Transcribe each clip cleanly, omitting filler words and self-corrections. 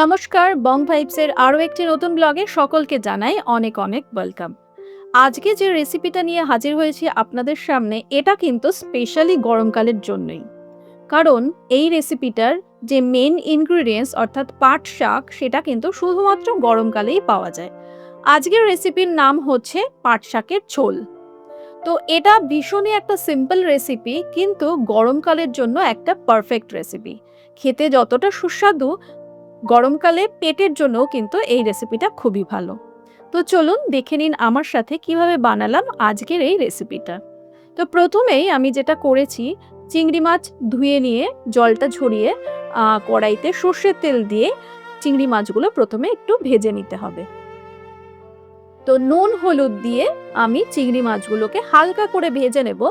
নমস্কার, বং ভাইবসের আরও একটি নতুন ব্লগে সকলকে জানাই অনেক অনেক ওয়েলকাম। আজকে যে রেসিপিটা নিয়ে হাজির হয়েছি আপনাদের সামনে, এটা কিন্তু স্পেশালি গরমকালের জন্যই। কারণ এই রেসিপিটার যে মেন ইনগ্রিডিয়েন্টস অর্থাৎ পাট শাক, সেটা কিন্তু শুধুমাত্র গরমকালেই পাওয়া যায়। আজকের রেসিপির নাম হচ্ছে পাট শাকের ঝোল। তো এটা ভীষণই একটা সিম্পল রেসিপি, কিন্তু গরমকালের জন্য একটা পারফেক্ট রেসিপি। খেতে যতটা সুস্বাদু, গরমকালে পেটের জন্যও কিন্তু এই রেসিপিটা খুবই ভালো। তো চলুন দেখে নিন আমার সাথে কিভাবে বানালাম আজকের এই রেসিপিটা। তো প্রথমেই আমি যেটা করেছি, চিংড়ি মাছ ধুয়ে নিয়ে জলটা ঝরিয়ে কড়াইতে সর্ষের তেল দিয়ে চিংড়ি মাছগুলো প্রথমে একটু ভেজে নিতে হবে। তো নুন হলুদ দিয়ে আমি চিংড়ি মাছগুলোকে হালকা করে ভেজে নেব।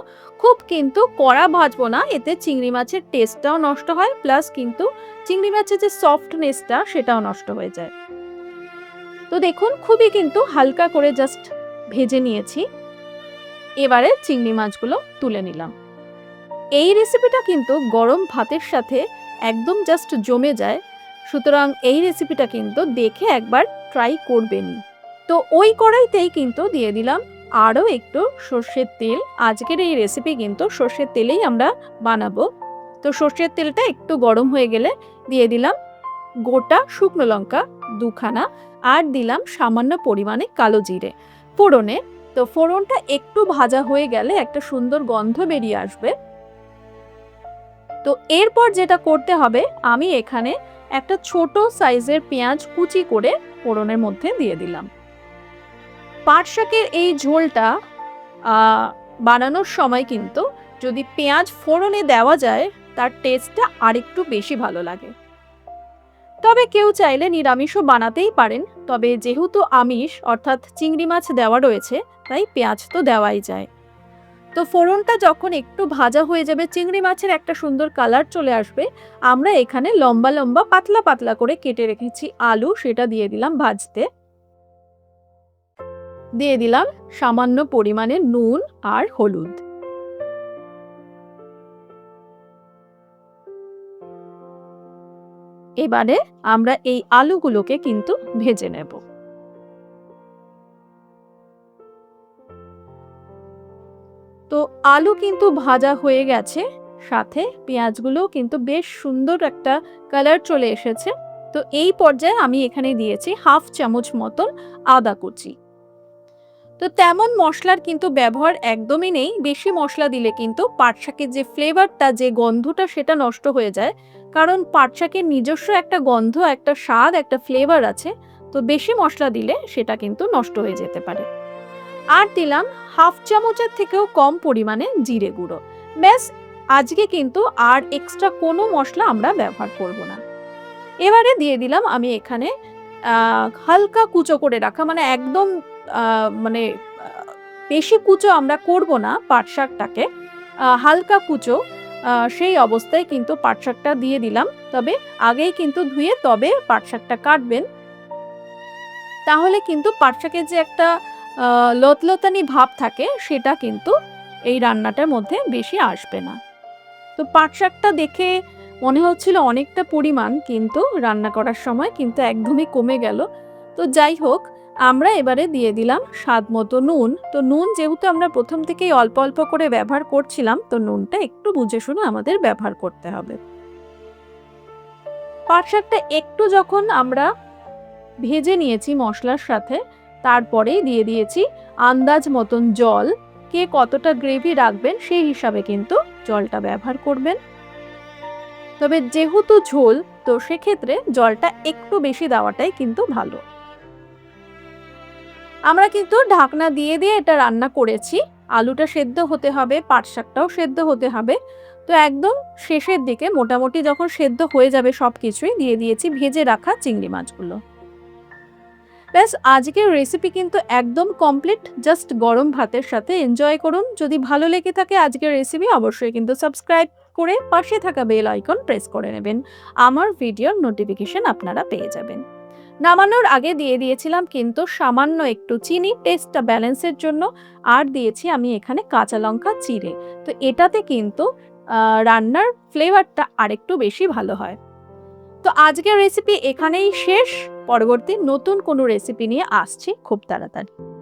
খুব কিন্তু কড়া ভাজবো না, এতে চিংড়ি মাছের টেস্টটাও নষ্ট হয়, প্লাস কিন্তু চিংড়ি মাছের যে সফটনেসটা সেটাও নষ্ট হয়ে যায়। তো দেখুন, খুবই কিন্তু হালকা করে জাস্ট ভেজে নিয়েছি। এবারে চিংড়ি মাছগুলো তুলে নিলাম। এই রেসিপিটা কিন্তু গরম ভাতের সাথে একদম জাস্ট জমে যায়, সুতরাং এই রেসিপিটা কিন্তু দেখে একবার ট্রাই করবেনই। তো ওই কড়াইতেই কিন্তু দিয়ে দিলাম আরও একটু সর্ষের তেল। আজকের এই রেসিপি কিন্তু সর্ষের তেলেই আমরা বানাবো। তো সর্ষের তেলটা একটু গরম হয়ে গেলে দিয়ে দিলাম গোটা শুকনো লঙ্কা দুখানা, আর দিলাম সামান্য পরিমাণে কালো জিরে ফোড়নে। তো ফোড়নটা একটু ভাজা হয়ে গেলে একটা সুন্দর গন্ধ বেরিয়ে আসবে। তো এরপর যেটা করতে হবে, আমি এখানে একটা ছোট সাইজের পেঁয়াজ কুচি করে ফোড়নের মধ্যে দিয়ে দিলাম। পাট শাকের এই ঝোলটা বানানোর সময় কিন্তু যদি পেঁয়াজ ফোড়নে দেওয়া যায়, তার টেস্টটা আরেকটু বেশি ভালো লাগে। তবে কেউ চাইলে নিরামিষও বানাতেই পারেন, তবে যেহেতু আমিষ অর্থাৎ চিংড়ি মাছ দেওয়া রয়েছে, তাই পেঁয়াজ তো দেওয়াই যায়। তো ফোড়নটা যখন একটু ভাজা হয়ে যাবে, চিংড়ি মাছের একটা সুন্দর কালার চলে আসবে, আমরা এখানে লম্বা লম্বা পাতলা পাতলা করে কেটে রেখেছি আলু, সেটা দিয়ে দিলাম ভাজতে। দিয়ে দিলাম সামান্য পরিমাণে নুন আর হলুদ। এবারে আমরা এই আলুগুলোকে কিন্তু ভেজে নেব। তো আলু কিন্তু ভাজা হয়ে গেছে, সাথে পেঁয়াজগুলো কিন্তু বেশ সুন্দর একটা কালার চলে এসেছে। তো এই পর্যায়ে আমি এখানে দিয়েছি হাফ চামচ মতন আদা কুচি। তো তেমন মশলার কিন্তু ব্যবহার একদমই নেই। বেশি মশলা দিলে কিন্তু পাট শাকের যে ফ্লেভারটা, যে গন্ধটা, সেটা নষ্ট হয়ে যায়। কারণ পাট শাকের নিজস্ব একটা গন্ধ, একটা স্বাদ, একটা ফ্লেভার আছে। তো বেশি মশলা দিলে সেটা কিন্তু নষ্ট হয়ে যেতে পারে। আর দিলাম হাফ চামচের থেকেও কম পরিমাণে জিরে গুঁড়ো। ব্যাস, আজকে কিন্তু আর এক্সট্রা কোনো মশলা আমরা ব্যবহার করব না। এবারে দিয়ে দিলাম আমি এখানে হালকা কুচো করে রাখা, মানে একদম মানে বেশি কুচো আমরা করব না পাট শাকটাকে, হালকা কুচো সেই অবস্থায় কিন্তু পাট শাকটা দিয়ে দিলাম। তবে আগেই কিন্তু ধুয়ে তবে পাট শাকটা কাটবেন, তাহলে কিন্তু পাট শাকের যে একটা লতলতানি ভাব থাকে, সেটা কিন্তু এই রান্নাটার মধ্যে বেশি আসবে না। তো পাট শাকটা দেখে মনে হচ্ছিল অনেকটা পরিমাণ, কিন্তু রান্না করার সময় কিন্তু একদমই কমে গেল। তো যাই হোক, আমরা এবারে দিয়ে দিলাম স্বাদ মতো নুন। তো নুন যেহেতু আমরা প্রথম থেকেই অল্প অল্প করে ব্যবহার করছিলাম, তো নুনটা একটু বুঝে শুনে আমাদের ব্যবহার করতে হবে। পাট শাকটা একটু যখন আমরা ভেজে নিয়েছি মশলার সাথে, তারপরেই দিয়ে দিয়েছি আন্দাজ মতন জল। কে কতটা গ্রেভি রাখবেন সেই হিসাবে কিন্তু জলটা ব্যবহার করবেন। তবে যেহেতু ঝোল, তো সেক্ষেত্রে জলটা একটু বেশি দেওয়াটাই কিন্তু ভালো। আমরা কিন্তু ঢাকনা দিয়ে দিয়ে এটা রান্না করেছি। আলুটা সেদ্ধ হতে হবে, পাট শাকটাও সেদ্ধ হতে হবে। তো একদম শেষের দিকে মোটামুটি যখন সেদ্ধ হয়ে যাবে সবকিছুই, দিয়ে দিয়েছি ভেজে রাখা চিংড়ি মাছগুলো। ব্যাস, আজকের রেসিপি কিন্তু একদম কমপ্লিট। জাস্ট গরম ভাতের সাথে এনজয় করুন। যদি ভালো লেগে থাকে আজকের রেসিপি, অবশ্যই কিন্তু সাবস্ক্রাইব করে পাশে থাকা বেল আইকন প্রেস করে নেবেন। আমার ভিডিওর নোটিফিকেশন আপনারা পেয়ে যাবেন। নামানোর আগে দিয়ে দিয়েছিলাম কিন্তু সামান্য একটু চিনি, টেস্টটা ব্যালেন্সের জন্য। আর দিয়েছি আমি এখানে কাঁচা লঙ্কা চিড়ে। তো এটাতে কিন্তু রান্নার ফ্লেভারটা আরেকটু বেশি ভালো হয়। তো আজকের রেসিপি এখানেই শেষ। পরবর্তী নতুন কোনো রেসিপি নিয়ে আসছি খুব তাড়াতাড়ি।